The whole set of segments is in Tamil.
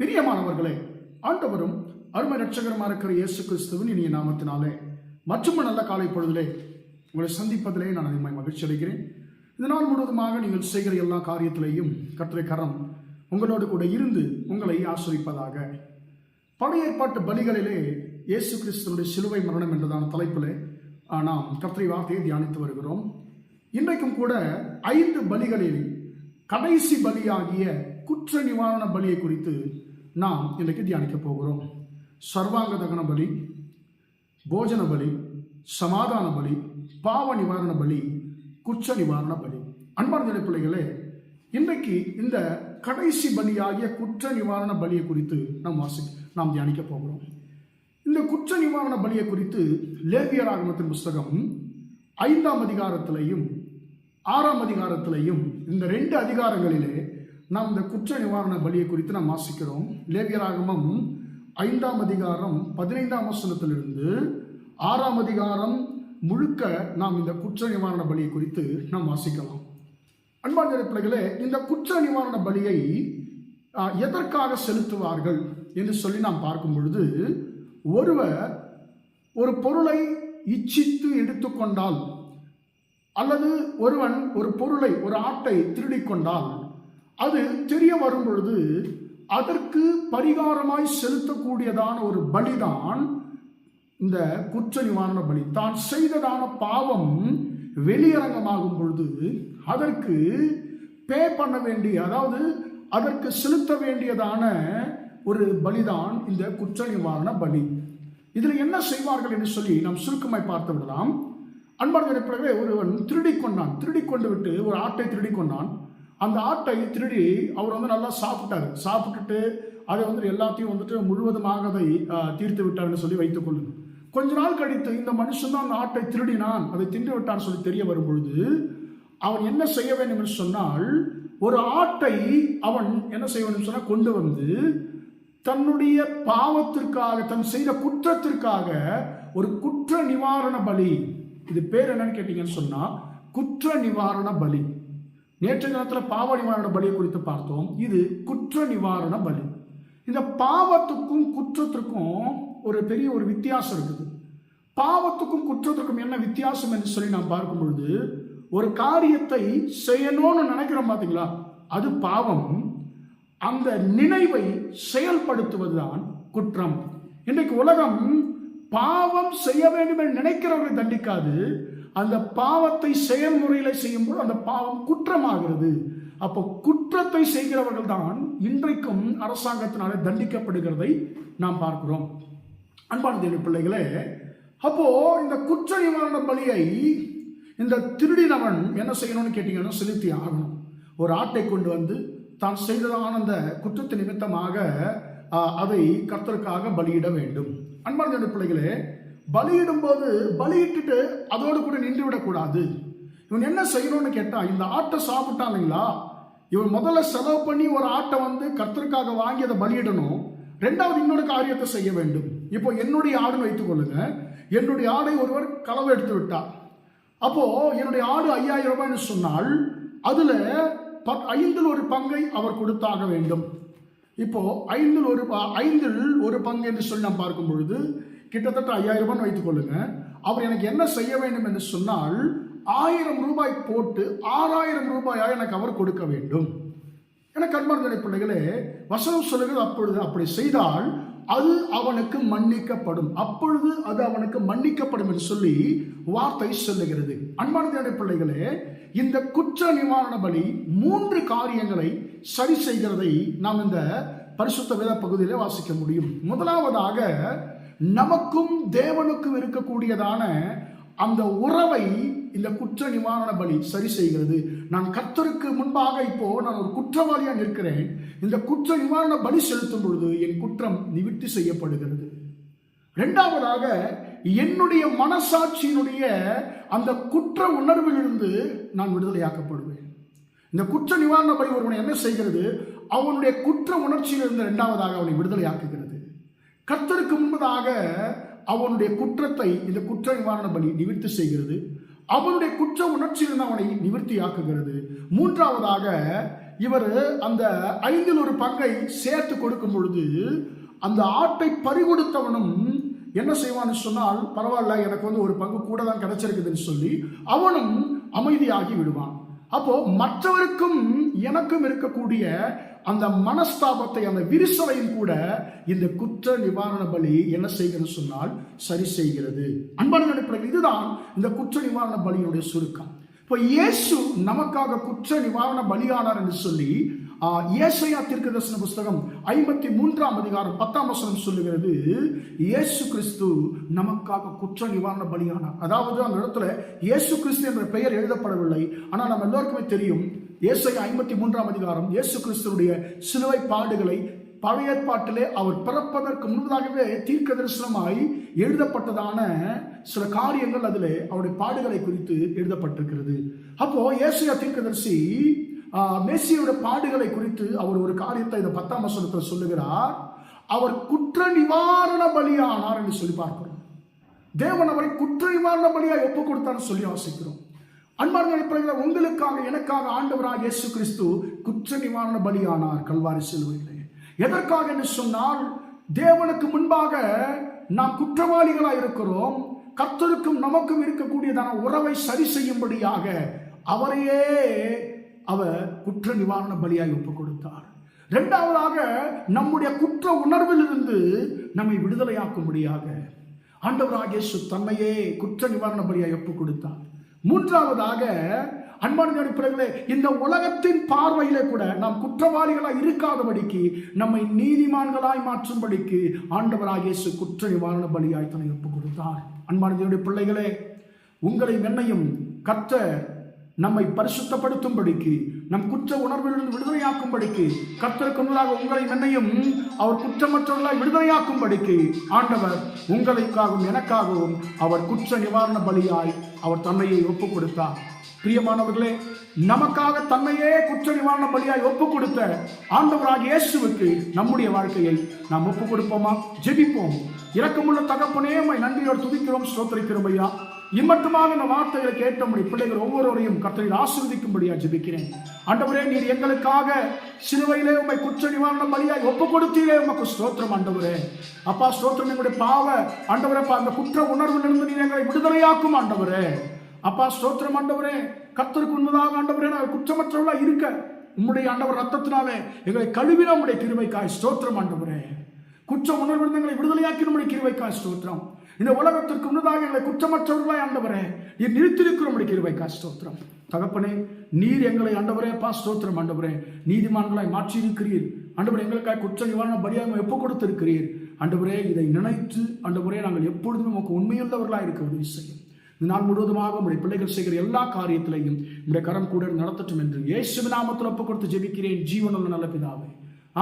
பிரியமானவர்களே, ஆண்டவரும் அருமை ரட்சகரமாக இருக்கிற இயேசு கிறிஸ்துவின் இனிய நாமத்தினாலே மற்றும் நல்ல காலை பொழுதிலே உங்களை சந்திப்பதிலே நான் அதிகமாக மகிழ்ச்சி அடைகிறேன். இந்த நாள் முழுவதுமாக நீங்கள் செய்கிற எல்லா காரியத்திலேயும் கர்த்தருடைய கரம் உங்களோடு கூட இருந்து உங்களை ஆசீர்வதிப்பதாக. பழைய ஏற்பாட்டு பலிகளிலே இயேசு கிறிஸ்துவினுடைய சிலுவை மரணம் என்றதான தலைப்பிலே நாம் கர்த்தருடைய வார்த்தையை தியானித்து வருகிறோம். இன்றைக்கும் கூட 5 பலிகளில் கடைசி பலியாகிய குற்ற நிவாரண பலியை குறித்து நாம் இன்றைக்கு தியானிக்க போகிறோம். சர்வாங்க தகன பலி, போஜன பலி, சமாதான பலி, பாவ நிவாரண பலி, குற்ற நிவாரண பலி. அன்பார்ந்த பிள்ளைகளே, இன்றைக்கு இந்த கடைசி பலியாகிய குற்ற நிவாரண பலியை குறித்து நாம் தியானிக்க போகிறோம். இந்த குற்ற நிவாரண பலியை குறித்து லேவியராகமத்தின் புஸ்தகம் 5ஆம் அதிகாரத்திலையும் 6ஆம் அதிகாரத்திலையும் இந்த 2 அதிகாரங்களிலே நாம் இந்த குற்ற நிவாரண பலியை குறித்து நாம் வாசிக்கிறோம். லேவியராகமம் 5ஆம் அதிகாரம் 15ஆம் வசனத்திலிருந்து 6ஆம் அதிகாரம் முழுக்க நாம் இந்த குற்ற நிவாரண பலியை குறித்து நாம் வாசிக்கலாம். அன்பார்ந்த பிள்ளைகளே, இந்த குற்ற நிவாரண பலியை எதற்காக செலுத்துவார்கள் என்று சொல்லி நாம் பார்க்கும் பொழுது, ஒருவர் ஒரு பொருளை இச்சித்து எடுத்துக்கொண்டால் அல்லது ஒருவன் ஒரு பொருளை, ஒரு ஆட்டை திருடிக்கொண்டால் அது தெரிய வரும் பொழுது அதற்கு பரிகாரமாய் செலுத்தக்கூடியதான ஒரு பலிதான் இந்த குற்ற நிவாரண பலி. தான் செய்ததான பாவம் வெளியரங்கமாகும் பொழுது அதற்கு பே பண்ண வேண்டிய, அதாவது அதற்கு செலுத்த வேண்டியதான ஒரு பலிதான் இந்த குற்ற நிவாரண பலி. இதில் என்ன செய்வார்கள் என்று சொல்லி நாம் சுருக்கமாய் பார்த்து விடலாம். அன்பார்ந்த ஒருவன் திருடிக்கொண்டு விட்டு ஒரு ஆட்டை திருடிக்கொண்டான். அந்த ஆட்டை திருடி அவர் நல்லா சாப்பிட்டுட்டு அதை எல்லாத்தையும் முழுவதுமாக அதை தீர்த்து விட்டார்னு சொல்லி வைத்துக் கொள்ளுங்க. கொஞ்ச நாள் கழித்து இந்த மனுஷன் தான் அந்த ஆட்டை திருடினான், அதை தின்று விட்டான்னு சொல்லி தெரிய வரும் பொழுது அவன் என்ன செய்ய வேண்டும் என்று சொன்னால், ஒரு ஆட்டை அவன் என்ன செய்ய வேண்டும் சொன்னால் கொண்டு வந்து தன்னுடைய பாவத்திற்காக, தன் செய்த குற்றத்திற்காக ஒரு குற்ற நிவாரண பலி. இது பேர் என்னன்னு கேட்டீங்கன்னு சொன்னா குற்ற நிவாரண பலி. நேற்று தினத்தில் பாவ நிவாரண பலியை குறித்து பார்த்தோம். இது குற்ற நிவாரண பலி. இந்த பாவத்துக்கும் குற்றத்திற்கும் ஒரு பெரிய ஒரு வித்தியாசம் இருக்குது. பாவத்துக்கும் குற்றத்திற்கும் என்ன வித்தியாசம் என்று சொல்லி நாம் பார்க்கும் பொழுது, ஒரு காரியத்தை செய்யணும்னு நினைக்கிறோம் பார்த்தீங்களா, அது பாவம். அந்த நினைவை செயல்படுத்துவதுதான் குற்றம். இன்றைக்கு உலகம் பாவம் செய்ய வேண்டும் என்று நினைக்கிறவர்களை தண்டிக்காது, அந்த பாவத்தை செயல்முறையில செய்யும்போது அந்த பாவம் குற்றமாகிறது. அப்போ குற்றத்தை செய்கிறவர்கள் தான் இன்றைக்கும் அரசாங்கத்தினாலே தண்டிக்கப்படுகிறதை நாம் பார்க்கிறோம். அன்பான தேவ பிள்ளைகளே, அப்போ இந்த குற்ற நிவாரண பலியை இந்த திருடினவன் என்ன செய்யணும்னு கேட்டீங்கன்னா செலுத்தி ஆகணும். ஒரு ஆட்டை கொண்டு வந்து தான் செய்ததான அந்த குற்றத்தின் நிமித்தமாக அதை கர்த்தருக்காக பலியிட வேண்டும். அன்பான பிள்ளைகளே, பலியிடும் போது பலியிட்டுட்டு அதோடு கூட நின்று விடக்கூடாது. இவன் என்ன செய்யணும்னு கேட்டா, இந்த ஆட்டை சாப்பிட்டான் இல்லைங்களா, இவன் முதல்ல செலவு பண்ணி ஒரு ஆட்டை கர்த்தருக்காக வாங்கி அதை பலியிடணும். 2வது இன்னொரு காரியத்தை செய்ய வேண்டும். இப்போ என்னுடைய ஆடுன்னு வைத்துக் கொள்ளுங்க. என்னுடைய ஆடை ஒருவர் களவு எடுத்து விட்டார். அப்போ என்னுடைய ஆடு 5000 ரூபாய்னு சொன்னால் அதுல 5 ஒரு பங்கை அவர் கொடுத்தாக வேண்டும். இப்போ 5 ஒரு பங்கு என்று சொல்லி நாம் பார்க்கும் பொழுது கிட்டத்தட்ட 5000 ரூபாய் வைத்துக் கொள்ளுங்க. அவர் எனக்கு என்ன செய்ய வேண்டும் என்று சொன்னால் 1000 ரூபாய் போட்டு 6000 ரூபாயாக எனக்கு அவர் கொடுக்க வேண்டும். எனக்கு அன்பார்ந்த பிள்ளைகளே, வசனம் சொல்லுகிறது, அப்பொழுது அப்படி செய்தால் அது அவனுக்கு மன்னிக்கப்படும். அப்பொழுது அது அவனுக்கு மன்னிக்கப்படும் என்று சொல்லி வார்த்தை சொல்லுகிறது. அன்பார்ந்த பிள்ளைகளே, இந்த குற்ற நிவாரண பலி 3 காரியங்களை சரி செய்கிறதை நாம் இந்த பரிசுத்த வேத பகுதியிலே வாசிக்க முடியும். முதலாவதாக, நமக்கும் தேவனுக்கும் இருக்கக்கூடியதான அந்த உறவை இந்த குற்ற நிவாரண பலி சரி செய்கிறது. நான் கர்த்தருக்கு முன்பாக இப்போ நான் ஒரு குற்றவாளியா நிற்கிறேன். இந்த குற்ற நிவாரண பலி செலுத்தும் பொழுது என் குற்றம் நிவர்த்தி செய்யப்படுகிறது. 2வதாக, என்னுடைய மனசாட்சியினுடைய அந்த குற்ற உணர்விலிருந்து நான் விடுதலையாக்கப்படுவேன். இந்த குற்ற நிவாரண பலி ஒருவனை என்ன செய்கிறது, அவனுடைய குற்ற உணர்ச்சியிலிருந்து 2வதாக அவனை விடுதலையாக்குகிறது. கர்த்தருக்கு முன்பதாக அவனுடைய குற்றத்தை இந்த குற்ற நிவாரண பலி நிவர்த்தி செய்கிறது. அவனுடைய குற்ற உணர்ச்சியிலிருந்து அவனை நிவர்த்தியாக்குகிறது. 3வதாக, இவர் அந்த 5ல் ஒரு பங்கை சேர்த்து கொடுக்கும் பொழுது அந்த ஆட்டை பறிகொடுத்தவனும் என்ன செய்வான்னு சொன்னால், பரவாயில்ல, எனக்கு ஒரு பங்கு கூட தான் கிடைச்சிருக்குதுன்னு சொல்லி அவனும் அமைதியாகி விடுவான். அப்போ மற்றவருக்கும் எனக்கும் இருக்கக்கூடிய அந்த மனஸ்தாபத்தை, அந்த விரிசலையும் கூட இந்த குற்ற நிவாரண பலி என்ன செய்கிறது சொன்னால் சரி செய்கிறது. அன்பான அடிப்படையில் இதுதான் இந்த குற்ற நிவாரண பலியினுடைய சுருக்கம். இப்போ இயேசு நமக்காக குற்ற நிவாரண பலியானார் என்று சொல்லி ஏசாயா தீர்க்கதரிசன புஸ்தகம் 53ஆம் அதிகாரம் 10ஆம் வசனம் சொல்லுகிறது, இயேசு கிறிஸ்து நமக்காக குற்ற நிவாரண பலியானார். அதாவது அந்த இடத்துல இயேசு கிறிஸ்து என்ற பெயர் எழுதப்படவில்லை. ஆனால் நம்ம எல்லோருக்குமே தெரியும், ஏசாயா 53ஆம் அதிகாரம் இயேசு கிறிஸ்துடைய சிலுவை பாடுகளை பழைய ஏற்பாட்டிலே அவர் பிறப்பதற்கு முன்பதாகவே தீர்க்க தரிசனமாய் எழுதப்பட்டதான சில காரியங்கள் அதிலே அவருடைய பாடுகளை குறித்து எழுதப்பட்டிருக்கிறது. அப்போ ஏசாயா தீர்க்கதரிசி மேசியோட பாடுகளை குறித்து அவர் ஒரு காரியத்தை இந்த 10ஆம் வசனத்தில் சொல்லுகிறார். அவர் குற்ற நிவாரண பலியானார் என்று சொல்லி பார்க்கிறோம். தேவன் அவரை குற்ற நிவாரண பலியாய் ஒப்பு கொடுத்தார் சொல்லி வாசிக்கிறோம். அன்பார்ந்த உங்களுக்காக எனக்காக ஆண்டவராக இயேசு கிறிஸ்து குற்ற நிவாரண பலியானார் கல்வாரி சிலுவையிலே. எதற்காக என்று சொன்னால், தேவனுக்கு முன்பாக நாம் குற்றவாளிகளாக இருக்கிறோம். கர்த்தருக்கும் நமக்கும் இருக்கக்கூடியதான உறவை சரி செய்யும்படியாக அவரையே அவர் குற்ற நிவாரண பலியாய் ஒப்பு கொடுத்தார். இரண்டாவதாக, நம்முடைய குற்ற உணர்விலிருந்து நம்மை விடுதலையாக்கும்படியாக ஆண்டவராகிய இயேசு தன்னையே குற்ற நிவாரண பலியாய் ஒப்பு கொடுத்தார். மூன்றாவதாக, அன்பான அடிப்படையிலே இந்த உலகத்தின் பார்வையிலே கூட நாம் குற்றவாளிகளாய் இருக்காதபடிக்கு நம்மை நீதிமான்களாய் மாற்றும்படிக்கு ஆண்டவராகிய இயேசு குற்ற நிவாரண பலியாய் தன்னை ஒப்பு கொடுத்தார். அன்பான பிள்ளைகளே, உங்களை என்னையும் கர்த்தர் நம்மை பரிசுத்தப்படுத்தும்படிக்கு, நம் குற்ற உணர்விலிருந்து விடுதலையாக்கும்படிக்கு, கர்த்தருக்கு முன்பாக உங்களை என்னையும் அவர் குற்றமற்றவர்களாய் விடுதலையாக்கும்படிக்கு ஆண்டவர் உங்களுக்காகவும் எனக்காகவும் அவர் குற்ற நிவாரண பலியாய் அவர் தன்னையை ஒப்பு கொடுத்தார். பிரியமானவர்களே, நமக்காக தன்னையே குற்ற நிவாரண பலியாய் ஒப்பு கொடுத்த ஆண்டவராகிய இயேசுவுக்கு நம்முடைய வாழ்க்கையை நாம் ஒப்பு கொடுப்போமா? ஜெபிப்போம். இரக்கமுள்ள தகப்பனே, உம்மை நன்றியோடு துதிக்கிறோம், ஸ்தோத்திரிக்கிறோம் ஐயா. இம்மட்டுமாக இந்த வார்த்தைகளை கேட்ட நம்முடைய பிள்ளைகள் ஒவ்வொருவரையும் கர்த்தரில் ஆசீர்வதிக்கும்படியா ஜெபிக்கிறேன். ஆண்டவரே, நீர் எங்களுக்காக சிலுவையிலே உம்மை குற்ற நிவாரண பலியாய் ஒப்பு கொடுத்தீரே, உமக்கு ஸ்தோத்திரம் ஆண்டவரே. அப்பா ஸ்தோத்திரம். எங்களுடைய பாவ ஆண்டவரே, அந்த குற்ற உணர்விலிருந்து நீர் எங்களை விடுதலையாக்கும் ஆண்டவரே. அப்பா ஸ்தோத்திரம் ஆண்டவரே. கர்த்தருக்கு முன்பதாக ஆண்டவரே, நாங்கள் குற்றமற்றவர்களா இருக்க உம்முடைய ஆண்டவர் ரத்தத்தினாலே எங்களை கழுவின உம்முடைய கிருபைக்காய் ஸ்தோத்திரம் ஆண்டவரே. குற்ற உணர்விலிருந்து எங்களை விடுதலையாக்கி நம்முடைய கிருபைக்காய் ஸ்தோத்திரம். இந்த உலகத்திற்கு முன்னதாக எங்களை குற்றமற்றவர்களாய் ஆண்டவரே நீர் நிறுத்திருக்கிற நம்முடைய கிருபைக்காய் ஸ்தோத்திரம். தகப்பனே, நீர் எங்களை ஆண்டவரே அப்பா ஸ்தோத்திரம் ஆண்டவரே நீதிமான்களாய் மாற்றி இருக்கிறீர் ஆண்டவரே. எங்களுக்காக குற்ற நிவாரண பலியாக ஒப்பு கொடுத்திருக்கிறீர் ஆண்டவரே. இதை நினைத்து ஆண்டவரே நாங்கள் எப்பொழுதுமே உமக்கு உண்மையுள்ளவர்களாக இருக்க உதவி செய்யும். இந்த நாள் முழுவதுமாக உங்களுடைய பிள்ளைகள் செய்கிற எல்லா காரியத்திலையும் உங்களுடைய கரம் கூட நடத்தட்டும் என்று இயேசுவின் நாமத்தில் ஒப்பு கொடுத்து ஜெபிக்கிறேன் ஜீவனுள்ள நல்ல பிதாவே.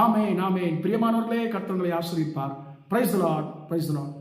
ஆமென், ஆமென். பிரியமானவர்களே, கர்த்தர் உங்களை ஆசீர்வதிப்பார். Praise the Lord, praise the Lord.